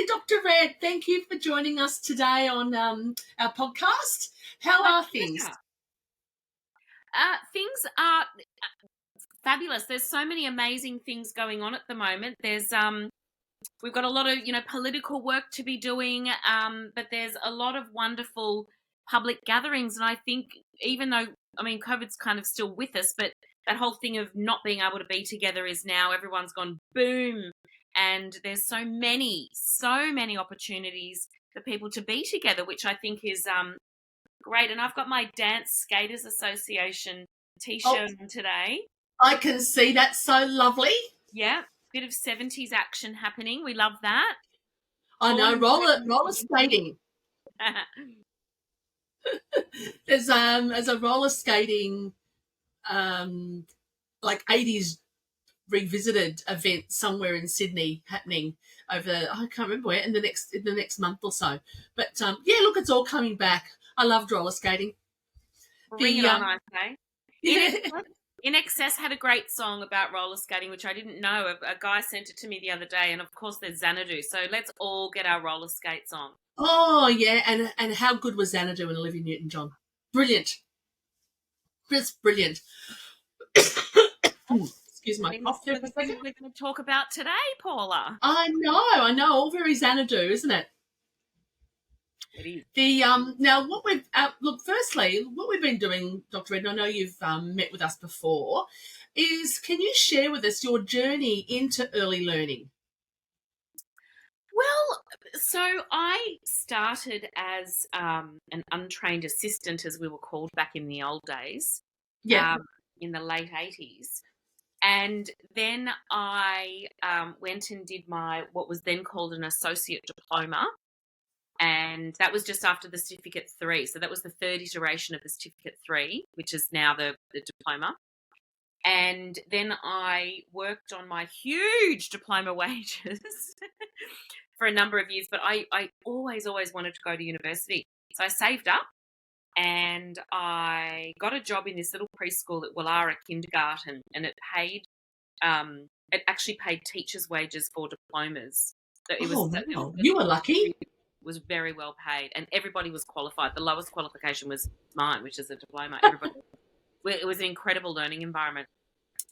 Hi, Dr. Red. Thank you for joining us today on our podcast. How My are things? pleasure. Things are fabulous. There's so many amazing things going on at the moment. We've got a lot of political work to be doing, but there's a lot of wonderful public gatherings, and I think even though COVID's kind of still with us, but that whole thing of not being able to be together is now everyone's gone boom, and there's so many opportunities for people to be together, which I think is great. And I've got my Dance Skaters Association t-shirt on today. I can see that. So lovely. Yeah, bit of 70s action happening. We love that. I know, roller skating. There's a roller skating like 80s revisited event somewhere in Sydney happening over, I can't remember where, in the next month or so. But yeah, look, it's all coming back. I loved roller skating. Bring it on, I say. In Excess had a great song about roller skating, which I didn't know. A guy sent it to me the other day, and of course there's Xanadu. So let's all get our roller skates on. Oh yeah, and how good was Xanadu and Olivia Newton-John? Brilliant. Just brilliant. Excuse my cough there for a second. We're going to talk about today, Paula. I know, all very Xanadu, isn't it? It is. Now what we've firstly, what we've been doing, Dr. Ed, and I know you've met with us before, is can you share with us your journey into early learning? Well, so I started as an untrained assistant, as we were called back in the old days, in the late 80s. And then I went and did what was then called an associate diploma. And that was just after the Certificate 3. So that was the third iteration of the Certificate 3, which is now the diploma. And then I worked on my huge diploma wages for a number of years. But I always wanted to go to university. So I saved up and I got a job in this little preschool at Wallara Kindergarten, and it actually paid teachers' wages for diplomas. So you were lucky. It was very well paid, and everybody was qualified. The lowest qualification was mine, which is a diploma. It was an incredible learning environment,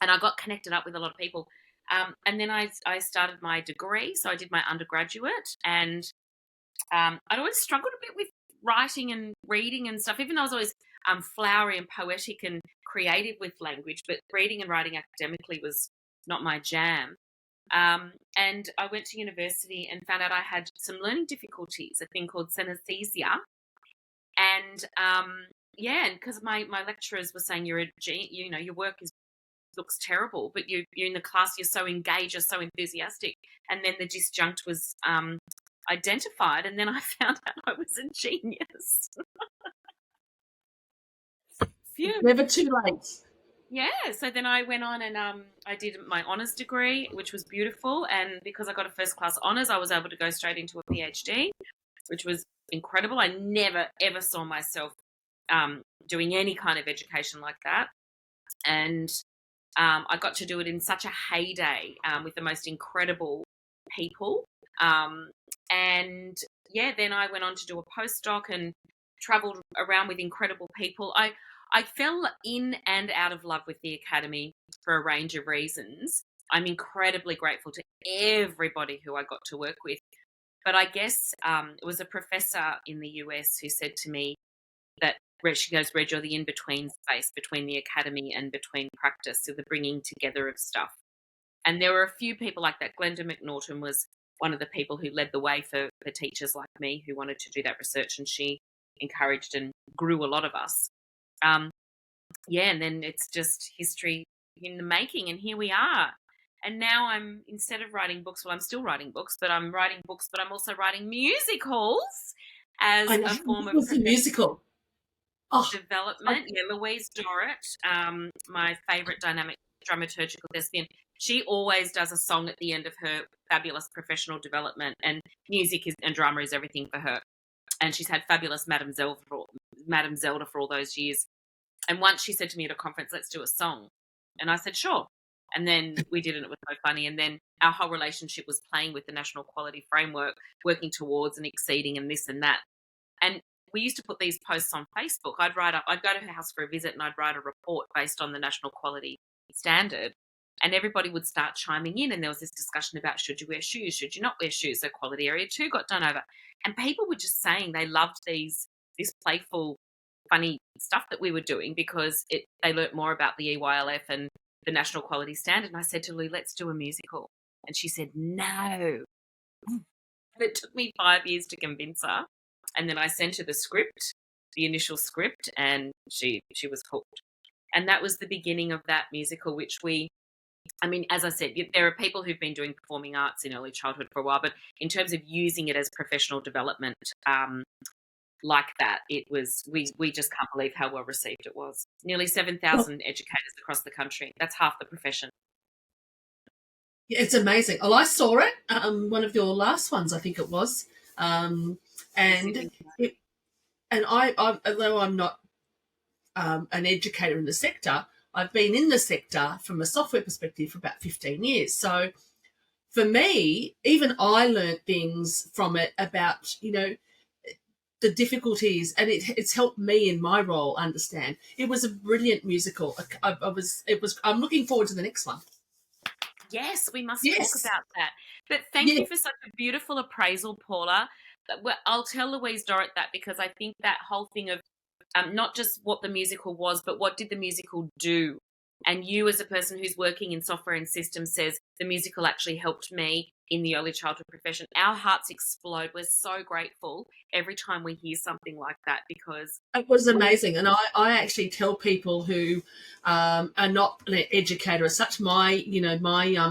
and I got connected up with a lot of people. And then I started my degree, so I did my undergraduate, and I'd always struggled a bit with writing and reading and stuff, even though I was always flowery and poetic and creative with language, but reading and writing academically was not my jam. And I went to university and found out I had some learning difficulties, a thing called synesthesia. And and because my lecturers were saying your work looks terrible, but you're in the class, you're so engaged, you're so enthusiastic. And then the disjunct was identified, and then I found out I was a genius. Never too late. Yeah, so then I went on and I did my honours degree, which was beautiful. And because I got a first class honours, I was able to go straight into a PhD, which was incredible. I never, ever saw myself doing any kind of education like that. And I got to do it in such a heyday with the most incredible people. And yeah, then I went on to do a postdoc and travelled around with incredible people. I fell in and out of love with the Academy for a range of reasons. I'm incredibly grateful to everybody who I got to work with. But I guess it was a professor in the US who said to me that, she goes, Reg, you're the in-between space between the Academy and between practice, so the bringing together of stuff. And there were a few people like that. Glenda McNaughton was one of the people who led the way for teachers like me who wanted to do that research, and she encouraged and grew a lot of us. And then it's just history in the making, and here we are. And now instead of writing books, I'm still writing books, but I'm writing books, but I'm also writing musicals as a form of musical development. Yeah, Louise Dorrit, my favourite dynamic dramaturgical thespian, she always does a song at the end of her fabulous professional development, and music and drama is everything for her. And she's had fabulous Madame Zelda for all those years. And once she said to me at a conference, let's do a song. And I said, sure. And then we did it, and it was so funny. And then our whole relationship was playing with the national quality framework, working towards and exceeding and this and that. And we used to put these posts on Facebook. I'd go to her house for a visit and I'd write a report based on the national quality standard. And everybody would start chiming in, and there was this discussion about should you wear shoes, should you not wear shoes. So quality area 2 got done over. And people were just saying they loved this playful, funny stuff that we were doing because they learnt more about the EYLF and the national quality standard. And I said to Lou, let's do a musical. And she said, no. It took me 5 years to convince her. And then I sent her the script, the initial script, and she was hooked. And that was the beginning of that musical, which as I said, there are people who've been doing performing arts in early childhood for a while, but in terms of using it as professional development like that, it was, we just can't believe how well received it was. Nearly 7,000 educators across the country. That's half the profession. Yeah, it's amazing. Oh, I saw it, one of your last ones, I think it was. And I although I'm not an educator in the sector, I've been in the sector from a software perspective for about 15 years. So for me, even I learned things from it about, the difficulties, and it's helped me in my role understand. It was a brilliant musical. I'm looking forward to the next one. Yes, we must talk about that. But thank you for such a beautiful appraisal, Paula. I'll tell Louise Dorrit that, because I think that whole thing of not just what the musical was, but what did the musical do? And you, as a person who's working in software and systems, says the musical actually helped me in the early childhood profession. Our hearts explode. We're so grateful every time we hear something like that, because it was amazing. And I actually tell people who are not an educator as such, my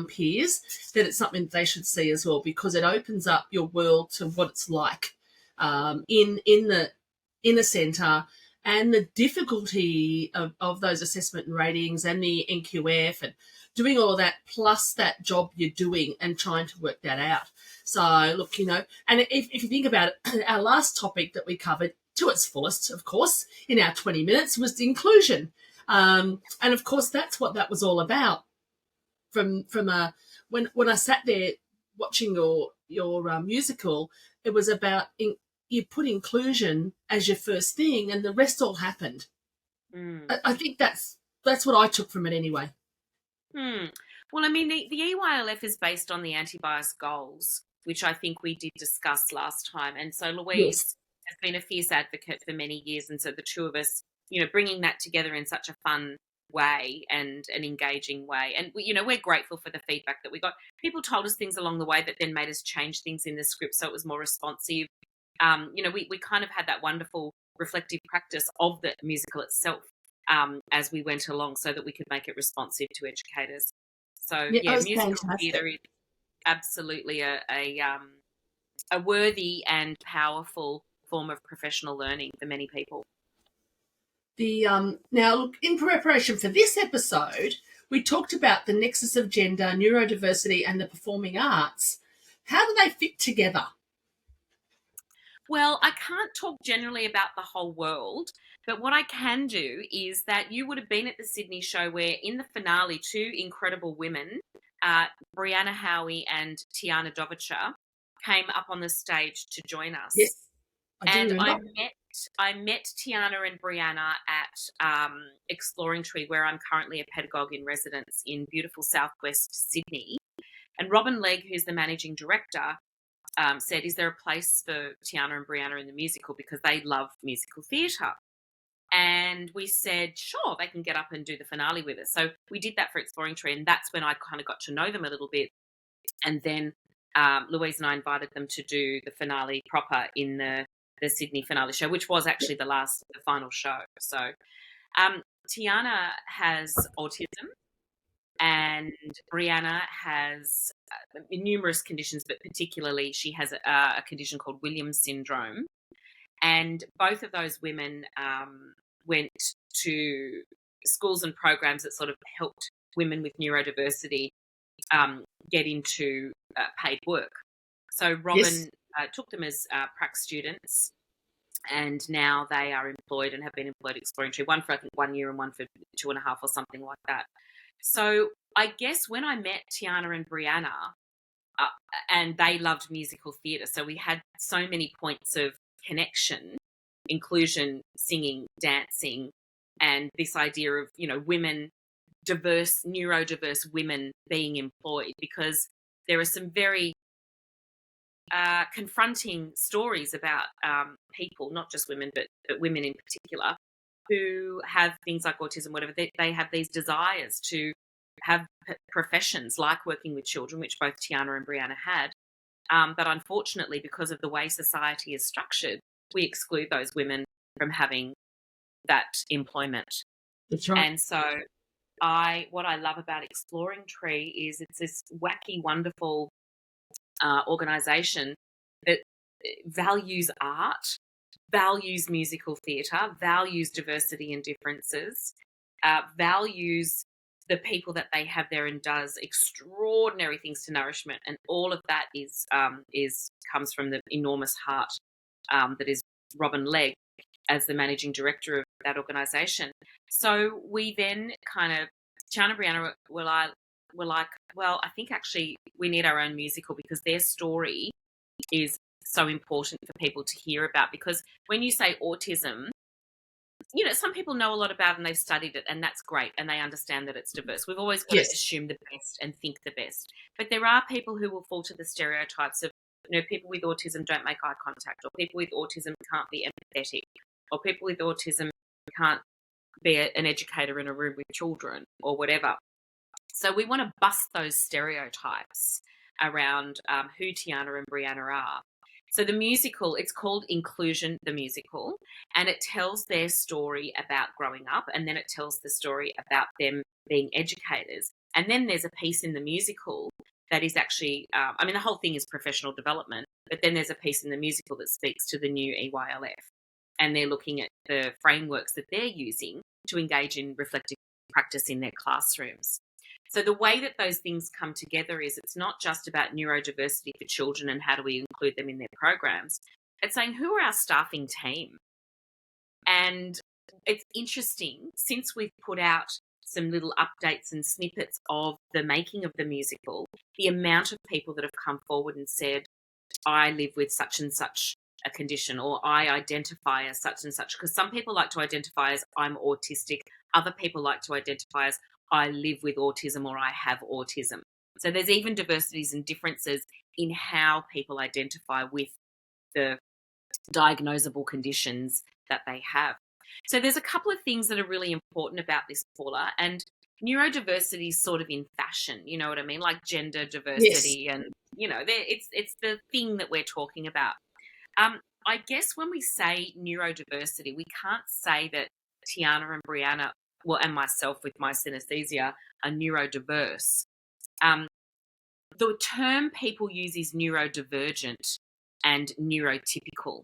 peers, that it's something that they should see as well, because it opens up your world to what it's like in the centre, and the difficulty of those assessment and ratings and the NQF and doing all that, plus that job you're doing and trying to work that out. So, look, and if you think about it, our last topic that we covered to its fullest, of course, in our 20 minutes was the inclusion. And, of course, that's what that was all about. When I sat there watching your musical, it was about you put inclusion as your first thing, and the rest all happened. I think that's what I took from it anyway. Well, the EYLF is based on the Antibias Goals, which I think we did discuss last time. And so Louise has been a fierce advocate for many years. And so the two of us, bringing that together in such a fun way and an engaging way. And, we're grateful for the feedback that we got. People told us things along the way that then made us change things in the script so it was more responsive. We kind of had that wonderful reflective practice of the musical itself as we went along, so that we could make it responsive to educators. So musical theatre is absolutely a worthy and powerful form of professional learning for many people. Now, look, in preparation for this episode, we talked about the nexus of gender, neurodiversity, and the performing arts. How do they fit together? Well, I can't talk generally about the whole world, but what I can do is that you would have been at the Sydney show where in the finale, two incredible women, Brianna Howie and Tiana Dovicha, came up on the stage to join us. Yes, I do remember. I met Tiana and Brianna at Exploring Tree, where I'm currently a pedagogue in residence in beautiful southwest Sydney. And Robin Legg, who's the managing director, said, is there a place for Tiana and Brianna in the musical, because they love musical theatre? And we said, sure, they can get up and do the finale with us. So we did that for Exploring Tree, and that's when I kind of got to know them a little bit. And then Louise and I invited them to do the finale proper in the Sydney finale show, which was actually the final show. So Tiana has autism, and Brianna has numerous conditions, but particularly she has a condition called Williams syndrome. And both of those women went to schools and programs that sort of helped women with neurodiversity get into paid work. So Robin took them as prac students, and now they are employed and have been employed at Exploring Tree, one for I think 1 year and one for 2.5 or something like that. So I guess when I met Tiana and Brianna, uh, and they loved musical theatre, so we had so many points of connection, inclusion, singing, dancing, and this idea of, women, diverse, neurodiverse women being employed, because there are some very confronting stories about people, not just women, but women in particular, who have things like autism, whatever. They have these desires to have professions like working with children, which both Tiana and Brianna had. But unfortunately, because of the way society is structured, we exclude those women from having that employment. That's right. And so what I love about Exploring Tree is it's this wacky, wonderful organisation that values art, values musical theatre, values diversity and differences, values the people that they have there, and does extraordinary things to nourishment. And all of that comes from the enormous heart that is Robin Legg as the managing director of that organisation. So we then Tiana and Brianna were like, well, I think actually we need our own musical, because their story is so important for people to hear about. Because when you say autism, some people know a lot about it and they've studied it, and that's great, and they understand that it's diverse. We've always got to assume the best and think the best. But there are people who will fall to the stereotypes of, people with autism don't make eye contact, or people with autism can't be empathetic, or people with autism can't be an educator in a room with children, or whatever. So we want to bust those stereotypes around who Tiana and Brianna are. So the musical, it's called Inclusion, the Musical, and it tells their story about growing up, and then it tells the story about them being educators. And then there's a piece in the musical that is actually, the whole thing is professional development, but then there's a piece in the musical that speaks to the new EYLF, and they're looking at the frameworks that they're using to engage in reflective practice in their classrooms. So the way that those things come together is, it's not just about neurodiversity for children and how do we include them in their programs. It's saying, who are our staffing team? And it's interesting, since we've put out some little updates and snippets of the making of the musical, the amount of people that have come forward and said, I live with such and such a condition, or I identify as such and such. Because some people like to identify as I'm autistic. Other people like to identify as I live with autism, or I have autism. So there's even diversities and differences in how people identify with the diagnosable conditions that they have. So there's a couple of things that are really important about this, Paula, and neurodiversity is sort of in fashion, you know what I mean? Like gender diversity, and, it's the thing that we're talking about. I guess when we say neurodiversity, we can't say that Tiana and Brianna, and myself with my synesthesia, are neurodiverse. The term people use is neurodivergent and neurotypical.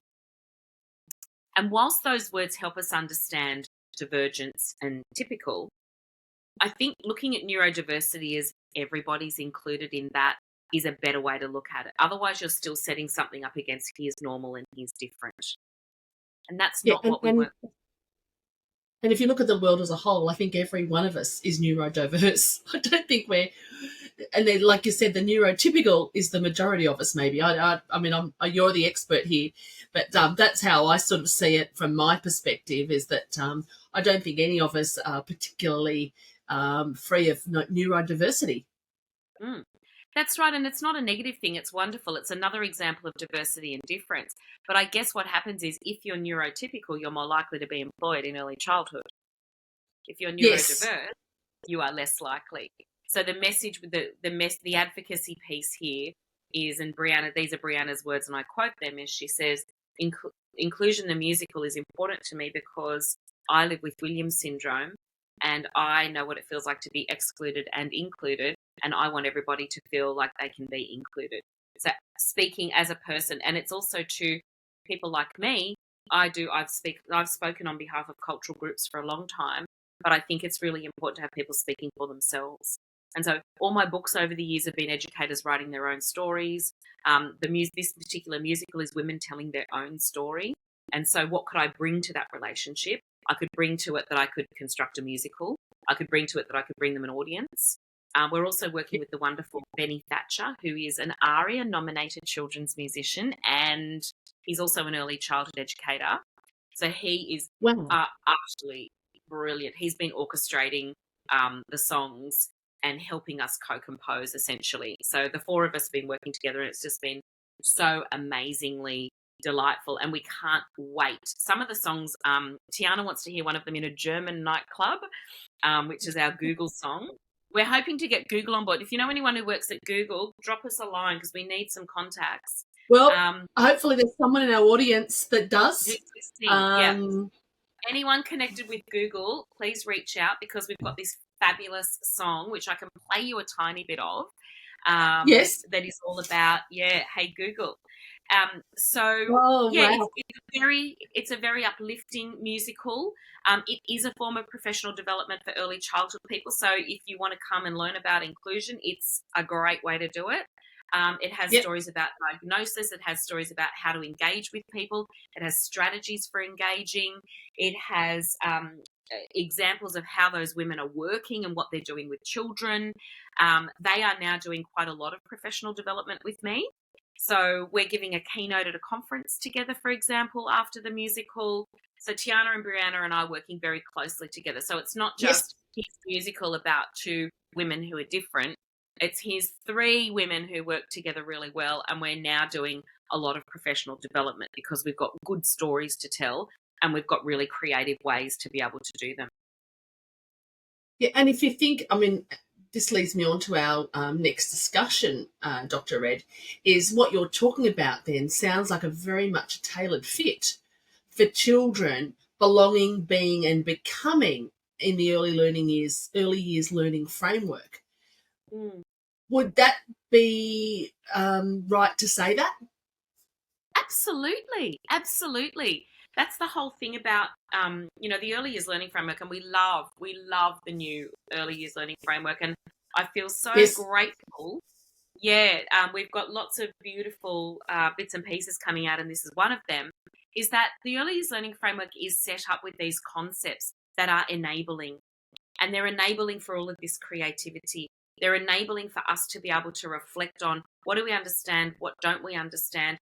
And whilst those words help us understand divergence and typical, I think looking at neurodiversity as everybody's included in that is a better way to look at it. Otherwise, you're still setting something up against here's normal and here's different. And that's not what we want. And if you look at the world as a whole, I think every one of us is neurodiverse. I don't think and then, like you said, the neurotypical is the majority of us, maybe. You're the expert here, but that's how I sort of see it from my perspective, is that I don't think any of us are particularly free of neurodiversity. That's right, and it's not a negative thing. It's wonderful. It's another example of diversity and difference. But I guess what happens is, if you're neurotypical, you're more likely to be employed in early childhood. If you're neurodiverse, you are less likely. So the message, the advocacy piece here is, and Brianna, these are Brianna's words, and I quote them, as she says, inclusion, the musical, is important to me because I live with Williams syndrome, and I know what it feels like to be excluded and included, and I want everybody to feel like they can be included. So speaking as a person, and it's also to people like me, I've spoken on behalf of cultural groups for a long time, but I think it's really important to have people speaking for themselves. And so all my books over the years have been educators writing their own stories. This particular musical is women telling their own story. And so what could I bring to that relationship? I could bring to it that I could construct a musical. I could bring to it that I could bring them an audience. We're also working with the wonderful Benny Thatcher, who is an ARIA-nominated children's musician, and he's also an early childhood educator. So he is Wow. absolutely brilliant. He's been orchestrating the songs and helping us co-compose, essentially. So the four of us have been working together, and it's just been so amazingly delightful, and we can't wait. Some of the songs, Tiana wants to hear one of them in a German nightclub, which is our Google song. We're hoping to get Google on board. If you know anyone who works at Google, drop us a line because we need some contacts. Well, hopefully there's someone in our audience that does. Yeah. Anyone connected with Google, please reach out, because we've got this fabulous song, which I can play you a tiny bit of. Yes. That is all about, hey Google. Wow. It's a very uplifting musical. It is a form of professional development for early childhood people. So if you want to come and learn about inclusion, it's a great way to do it. It has stories about diagnosis. It has stories about how to engage with people. It has strategies for engaging. It has examples of how those women are working and what they're doing with children. They are now doing quite a lot of professional development with me. So we're giving a keynote at a conference together, for example, after the musical. So Tiana and Brianna and I are working very closely together. So it's not just his musical about two women who are different. It's his three women who work together really well, and we're now doing a lot of professional development because we've got good stories to tell and we've got really creative ways to be able to do them. Yeah, and if you think, this leads me on to our next discussion, Dr. Red, is what you're talking about then sounds like a very much a tailored fit for children belonging, being and becoming in the early years learning framework. Would that be right to say that? Absolutely. That's the whole thing about, the early years learning framework, and we love the new early years learning framework, and I feel so grateful. Yeah, we've got lots of beautiful bits and pieces coming out, and this is one of them, is that the early years learning framework is set up with these concepts that are enabling, and they're enabling for all of this creativity. They're enabling for us to be able to reflect on what do we understand, what don't we understand.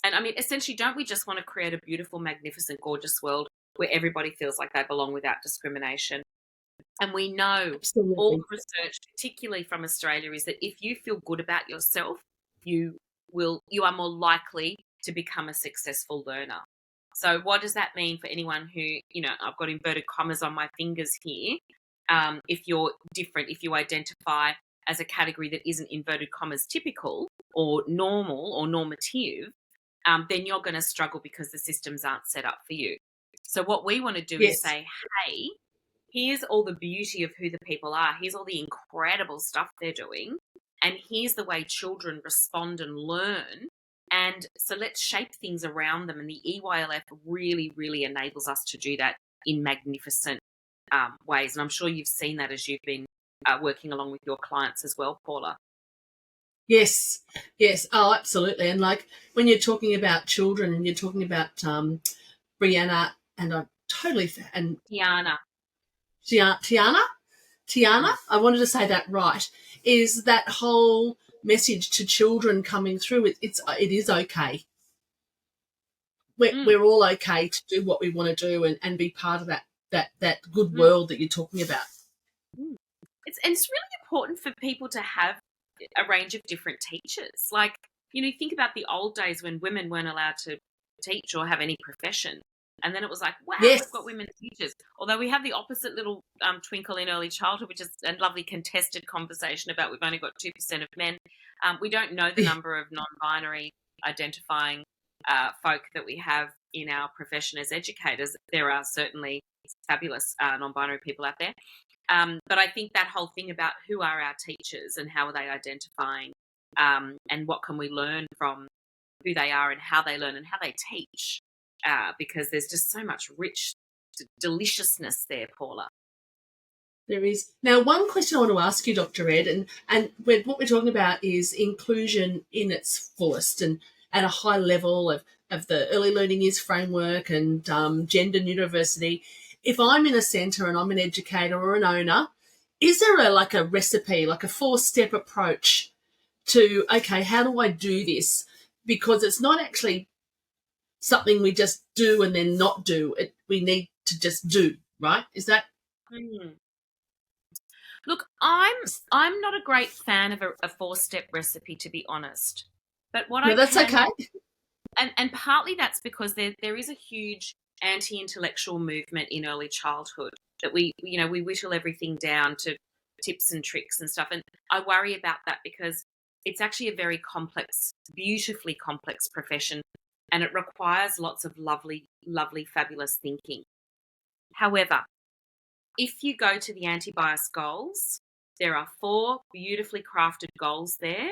And essentially, don't we just want to create a beautiful, magnificent, gorgeous world where everybody feels like they belong without discrimination? And we know all the research, particularly from Australia, is that if you feel good about yourself, you are more likely to become a successful learner. So what does that mean for anyone who, I've got inverted commas on my fingers here. If you're different, if you identify as a category that isn't inverted commas typical or normal or normative, then you're going to struggle because the systems aren't set up for you. So what we want to do is say, hey, here's all the beauty of who the people are. Here's all the incredible stuff they're doing. And here's the way children respond and learn. And so let's shape things around them. And the EYLF really, really enables us to do that in magnificent ways. And I'm sure you've seen that as you've been working along with your clients as well, Paula. Yes. Oh, absolutely. And like when you're talking about children and you're talking about Brianna and Tiana. Tiana, I wanted to say that right, is that whole message to children coming through. It is okay. We're all okay to do what we want to do and be part of that good world that you're talking about. It's really important for people to have a range of different teachers. Like, think about the old days when women weren't allowed to teach or have any profession. And then it was like, wow, we've got women teachers. Although we have the opposite little twinkle in early childhood, which is a lovely contested conversation about we've only got 2% of men. We don't know the number of non-binary identifying folk that we have in our profession as educators. There are certainly fabulous non-binary people out there. But I think that whole thing about who are our teachers and how are they identifying and what can we learn from who they are and how they learn and how they teach, because there's just so much rich deliciousness there, Paula. There is. Now, one question I want to ask you, Dr. Ed, and what we're talking about is inclusion in its fullest and at a high level of the early learning years framework and gender neurodiversity. If I'm in a centre and I'm an educator or an owner is there a recipe, like a 4-step approach to, okay, how do I do this? Because it's not actually something we just do and then not do. We need to just do, right? Is that? Look, I'm not a great fan of a 4-step recipe, to be honest. But what No, that's okay. And partly that's because there is a huge anti-intellectual movement in early childhood that we whittle everything down to tips and tricks and stuff. And I worry about that because it's actually a very complex, beautifully complex profession, and it requires lots of lovely, lovely, fabulous thinking. However, if you go to the Antibias Goals, there are 4 beautifully crafted goals there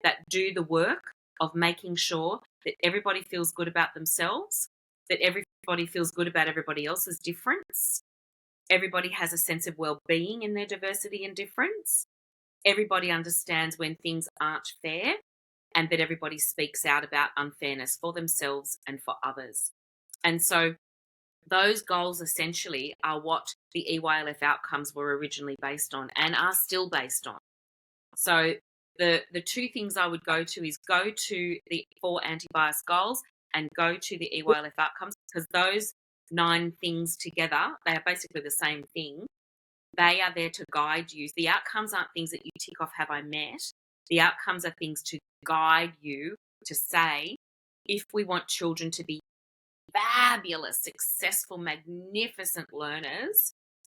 that do the work of making sure that everybody feels good about themselves, that everybody feels good about everybody else's difference, everybody has a sense of well-being in their diversity and difference, everybody understands when things aren't fair, and that everybody speaks out about unfairness for themselves and for others. And so those goals essentially are what the EYLF outcomes were originally based on and are still based on. So the 2 things I would go to is go to the 4 anti-bias goals and go to the EYLF outcomes, because those 9 things together, they are basically the same thing. They are there to guide you. The outcomes aren't things that you tick off, have I met? The outcomes are things to guide you to say, if we want children to be fabulous, successful, magnificent learners,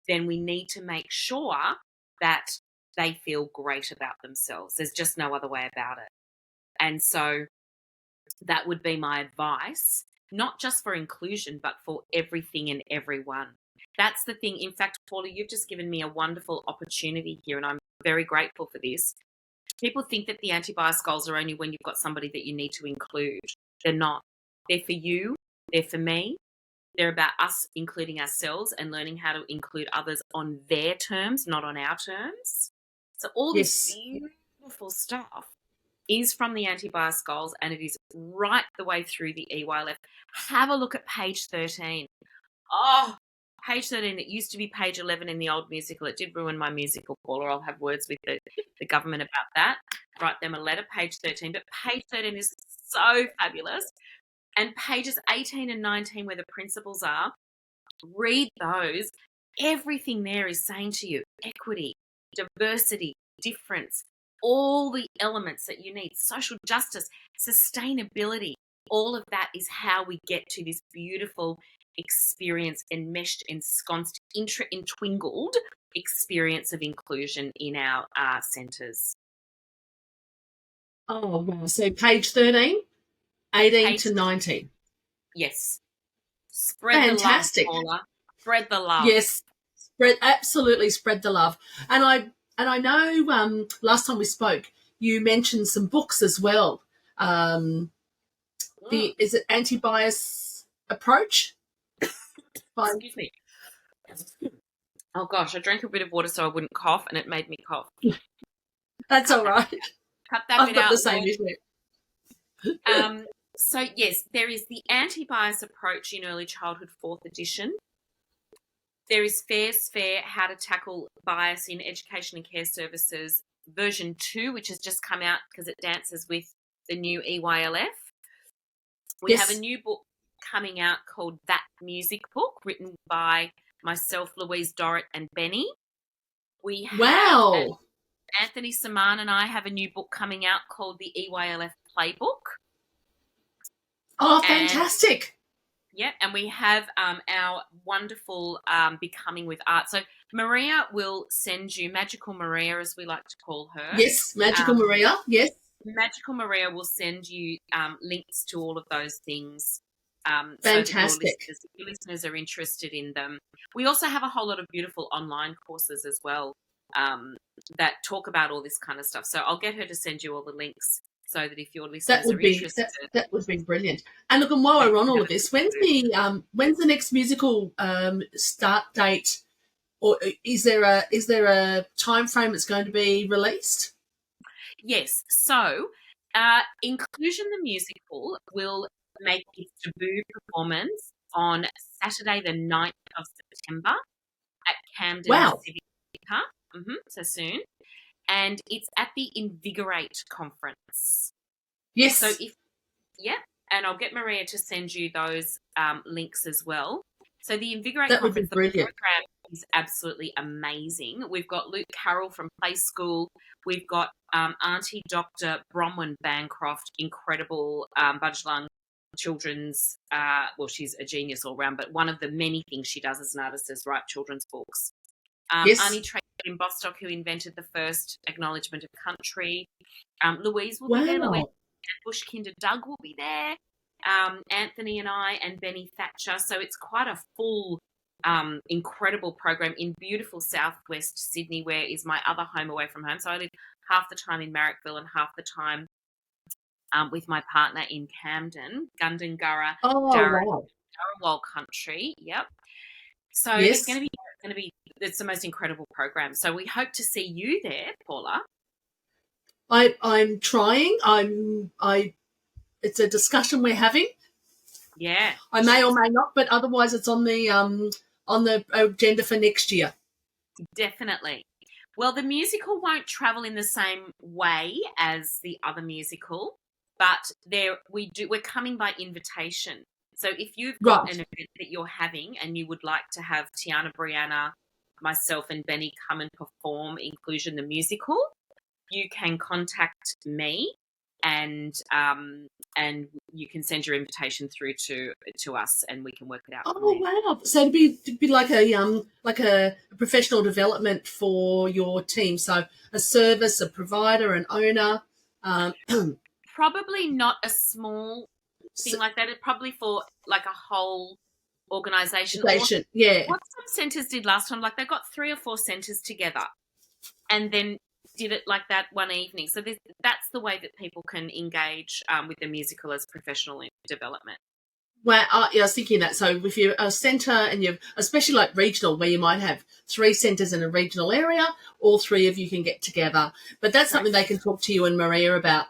then we need to make sure that they feel great about themselves. There's just no other way about it. And so that would be my advice, not just for inclusion, but for everything and everyone. That's the thing. In fact, Paula, you've just given me a wonderful opportunity here, and I'm very grateful for this. People think that the anti-bias goals are only when you've got somebody that you need to include. They're not. They're for you. They're for me. They're about us including ourselves and learning how to include others on their terms, not on our terms. So all this beautiful stuff is from the anti-bias goals, and it is right the way through the EYLF. Have a look at page 13. Oh, page 13. It used to be page 11 in the old musical. It did ruin my musical, Paula. I'll have words with the government about that. Write them a letter, page 13. But page 13 is so fabulous. And pages 18 and 19, where the principles are, read those. Everything there is saying to you, equity, diversity, difference, all the elements that you need, social justice, sustainability, all of that is how we get to this beautiful experience, enmeshed, ensconced, entwingled experience of inclusion in our centres. Oh, wow. So page 13, 18 to 19. Yes. Spread Fantastic. the love, Paula. Spread the love. Yes. Absolutely spread the love. And I know last time we spoke, you mentioned some books as well. Is it Anti-Bias Approach? Excuse me. Oh gosh, I drank a bit of water so I wouldn't cough, and it made me cough. That's all right. Cut that I've bit got out. the same issue. So yes, there is the Anti-Bias Approach in Early Childhood 4th edition. There is Fair's Fair, How to Tackle Bias in Education and Care Services version 2, which has just come out because it dances with the new EYLF. We have a new book coming out called That Music Book, written by myself, Louise Dorrit, and Benny. We have Anthony Saman and I have a new book coming out called the EYLF Playbook. Oh, fantastic. And we have our wonderful Becoming with Art. So Maria will send you, Magical Maria as we like to call her. Yes, Magical Maria, yes. Magical Maria will send you links to all of those things. Fantastic. So if your listeners are interested in them. We also have a whole lot of beautiful online courses as well that talk about all this kind of stuff. So I'll get her to send you all the links so that if your listeners are interested. That would be brilliant. And look, and while we're on all of this, when's the next musical start date, or is there a time frame it's going to be released? Yes. So Inclusion the Musical will make its debut performance on Saturday the 9th of September at Camden Civic Theatre. So soon. And it's at the Invigorate conference. Yes. So and I'll get Maria to send you those links as well. So the Invigorate that conference, would be the brilliant. program is absolutely amazing. We've got Luke Carroll from Play School. We've got Auntie Dr. Bronwyn Bancroft, incredible Budgelung children's, she's a genius all round, but one of the many things she does as an artist is write children's books. Yes. Arnie Tracy in Bostock, who invented the first acknowledgement of country. Louise will be there. Louise Bushkinder Doug will be there. Anthony and I and Benny Thatcher. So it's quite a full, incredible program in beautiful southwest Sydney, where is my other home away from home. So I live half the time in Marrickville and half the time with my partner in Camden, Gundungurra, Darawal country. Yep. So it's going to be it's the most incredible program. So we hope to see you there, Paula. I'm trying. It's a discussion we're having. Yeah. I may or may not, but otherwise it's on the agenda for next year. Definitely. Well, the musical won't travel in the same way as the other musical, but we're coming by invitation. So if you've got an event that you're having and you would like to have Tiana, Brianna, myself and Benny come and perform Inclusion the Musical, you can contact me and you can send your invitation through to us and we can work it out. Oh wow! So it'd be like a professional development for your team. So a service, a provider, an owner. Probably not a small thing like that. It's probably for like a whole organisation. Yeah. What some centres did last time, like they got 3 or 4 centres together and then did it like that one evening. So that's the way that people can engage with the musical as professional development. Well, I was thinking that. So if you're a centre and you've, especially like regional, where you might have 3 centres in a regional area, all 3 of you can get together. But that's something they can talk to you and Maria about.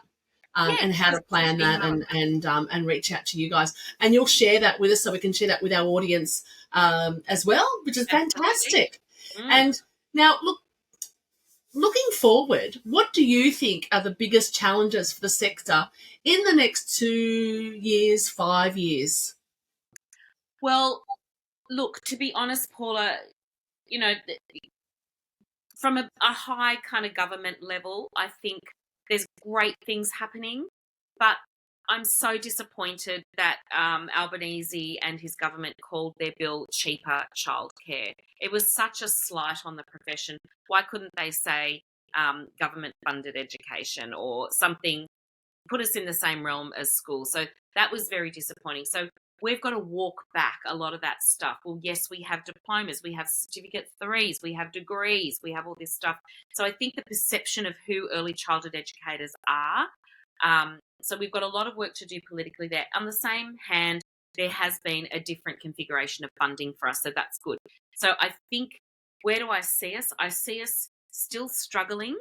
And how to plan that and reach out to you guys. And you'll share that with us so we can share that with our audience as well, which is fantastic. And now, looking forward, what do you think are the biggest challenges for the sector in the next 2 years, 5 years? Well, look, to be honest, Paula, from a high kind of government level, I think there's great things happening, but I'm so disappointed that Albanese and his government called their bill cheaper childcare. It was such a slight on the profession. Why couldn't they say government-funded education or something, put us in the same realm as schools? So that was very disappointing. So we've got to walk back a lot of that stuff. Well, yes, we have diplomas, we have certificate 3s, we have degrees, we have all this stuff. So I think the perception of who early childhood educators are, so we've got a lot of work to do politically there. On the same hand, there has been a different configuration of funding for us, so that's good. So I think, where do I see us? I see us still struggling,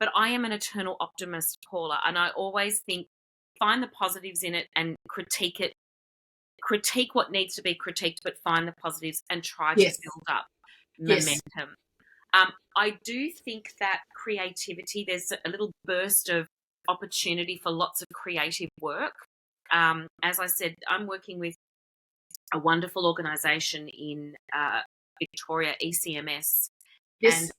but I am an eternal optimist, Paula, and I always think, find the positives in it and critique it. Critique what needs to be critiqued, but find the positives and try to build up momentum. I do think that creativity, there's a little burst of opportunity for lots of creative work. As I said, I'm working with a wonderful organisation in Victoria, ECMS, and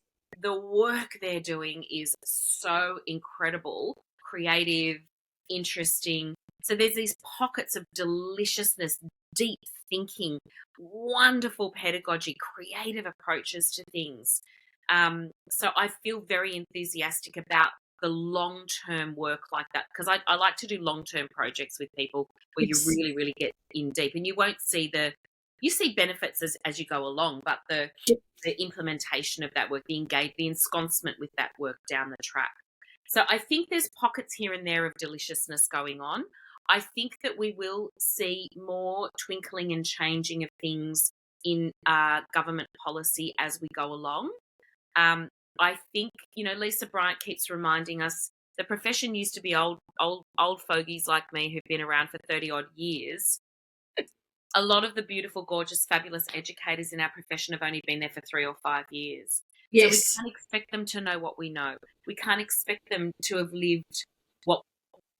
the work they're doing is so incredible, creative, interesting. So there's these pockets of deliciousness, deep thinking, wonderful pedagogy, creative approaches to things. So I feel very enthusiastic about the long-term work like that, because I like to do long-term projects with people where you really, really get in deep, and you won't see you see benefits as you go along, but the implementation of that work, the ensconcement with that work down the track. So I think there's pockets here and there of deliciousness going on. I think that we will see more twinkling and changing of things in government policy as we go along. I think, Lisa Bryant keeps reminding us the profession used to be old fogies like me who've been around for 30 odd years. A lot of the beautiful, gorgeous, fabulous educators in our profession have only been there for 3 or 5 years. So we Yes. can't expect them to know what we know. We can't expect them to have lived what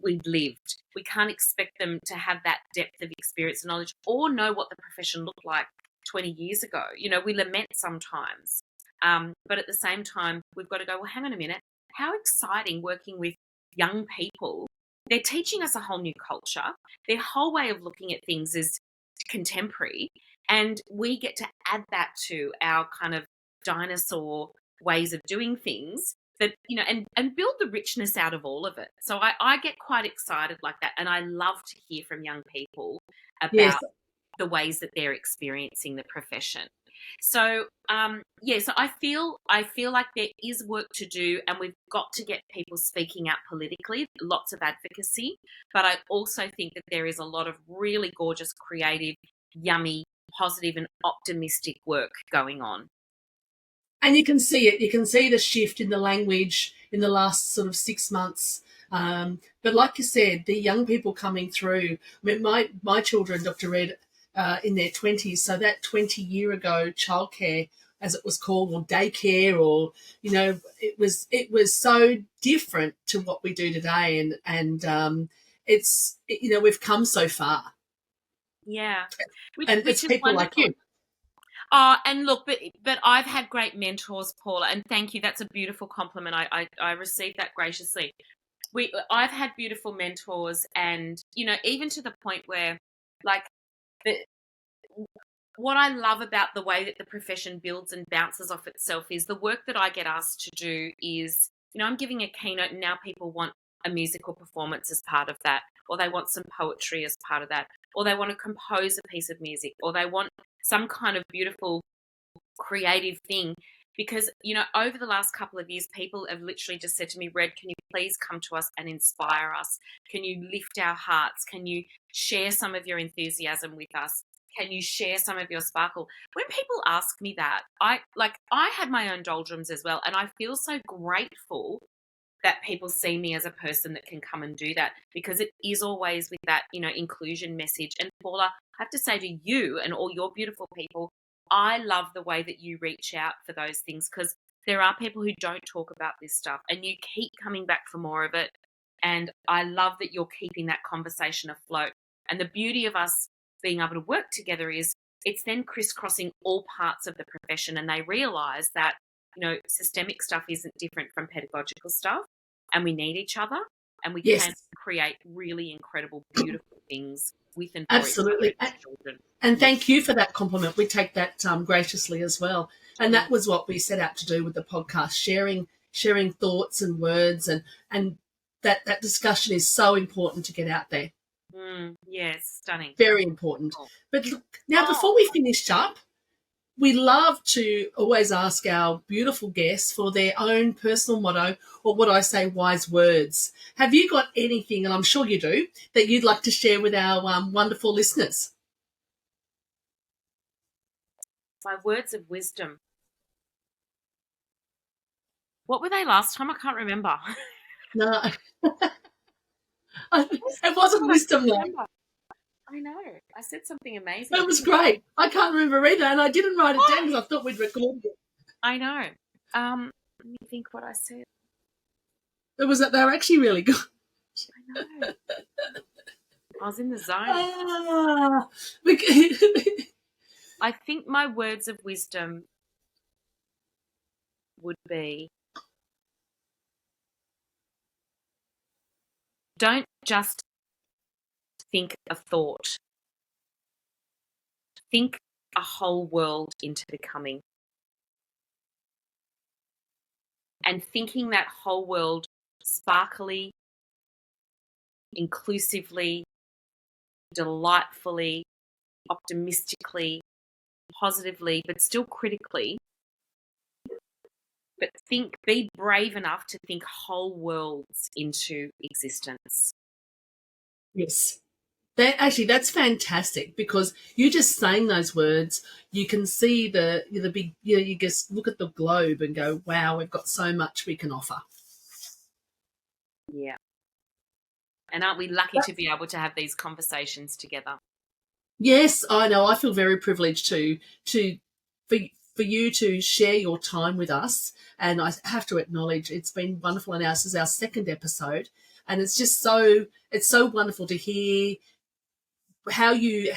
we've lived. We can't expect them to have that depth of experience and knowledge or know what the profession looked like 20 years ago. You know, we lament sometimes. But at the same time, we've got to go, well, hang on a minute. How exciting working with young people. They're teaching us a whole new culture. Their whole way of looking at things is contemporary. And we get to add that to our kind of dinosaur ways of doing things that, you know, and build the richness out of all of it. So I get quite excited like that. And I love to hear from young people Yes. about the ways that they're experiencing the profession. So so I feel like there is work to do, and we've got to get people speaking out politically, lots of advocacy, but I also think that there is a lot of really gorgeous, creative, yummy, positive and optimistic work going on. And you can see it. You can see the shift in the language in the last sort of 6 months. But like you said, the young people coming through. I mean, my children, Dr. Red, in their 20s. So that 20-year ago childcare, as it was called, or daycare, or, you know, it was so different to what we do today. And it's, you know, we've come so far. Yeah. And Which it's is people wonderful. like you. And look, but I've had great mentors, Paula, and thank you. That's a beautiful compliment. I received that graciously. I've had beautiful mentors, and, you know, even to the point where, like, what I love about the way that the profession builds and bounces off itself is the work that I get asked to do is, you know, I'm giving a keynote and now people want a musical performance as part of that, or they want some poetry as part of that, or they want to compose a piece of music, or they want some kind of beautiful creative thing. Because, you know, over the last couple of years, people have literally just said to me, Red, can you please come to us and inspire us? Can you lift our hearts? Can you share some of your enthusiasm with us? Can you share some of your sparkle? When people ask me that, I had my own doldrums as well. And I feel so grateful that people see me as a person that can come and do that, because it is always with that, you know, inclusion message. And Paula, I have to say to you and all your beautiful people, I love the way that you reach out for those things, because there are people who don't talk about this stuff and you keep coming back for more of it. And I love that you're keeping that conversation afloat. And the beauty of us being able to work together is it's then crisscrossing all parts of the profession, and they realise that, you know, systemic stuff isn't different from pedagogical stuff, and we need each other, and we Yes. can create really incredible, beautiful things with and for Absolutely. each other as children. And thank you for that compliment. We take that graciously as well. And that was what we set out to do with the podcast, sharing thoughts and words, and that discussion is so important to get out there. Yes, stunning. Very important. But look, now, before we finish up, we love to always ask our beautiful guests for their own personal motto, or what I say, wise words. Have you got anything, and I'm sure you do, that you'd like to share with our wonderful listeners? My words of wisdom. What were they last time? I can't remember. No. It wasn't wisdom, though. I know. I said something amazing. That was great. I can't remember either, and I didn't write it down because I thought we'd record it. I know. Let me think what I said. It was that they were actually really good. I know. I was in the zone. I think my words of wisdom would be, don't just think a thought. Think a whole world into becoming. And thinking that whole world sparkly, inclusively, delightfully, optimistically, positively, but still critically. But be brave enough to think whole worlds into existence. Yes. That's fantastic, because you just saying those words, you can see the big, you know, you just look at the globe and go, wow, we've got so much we can offer. Yeah. And aren't we lucky to be able to have these conversations together? Yes, I know. I feel very privileged for for you to share your time with us. And I have to acknowledge it's been wonderful. And this is our second episode. And it's just it's so wonderful to hear how you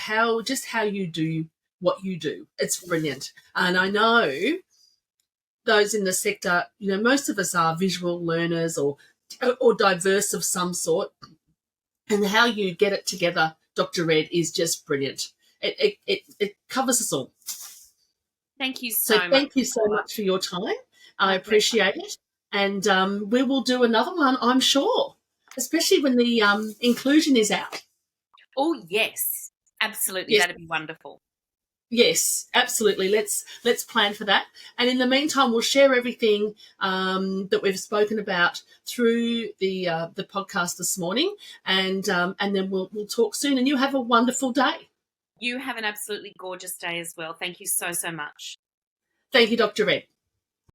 do what you do. It's brilliant. And I know those in the sector, most of us are visual learners or diverse of some sort. And how you get it together, Dr. Red, is just brilliant. It covers us all. Thank you so much. Thank you so much for your time. I appreciate it. And we will do another one, I'm sure, especially when the inclusion is out. Oh, yes. Absolutely. Yes. That'd be wonderful. Yes, absolutely. Let's plan for that. And in the meantime, we'll share everything that we've spoken about through the podcast this morning, and then we'll talk soon. And you have a wonderful day. You have an absolutely gorgeous day as well. Thank you so much. Thank you, Dr. Red.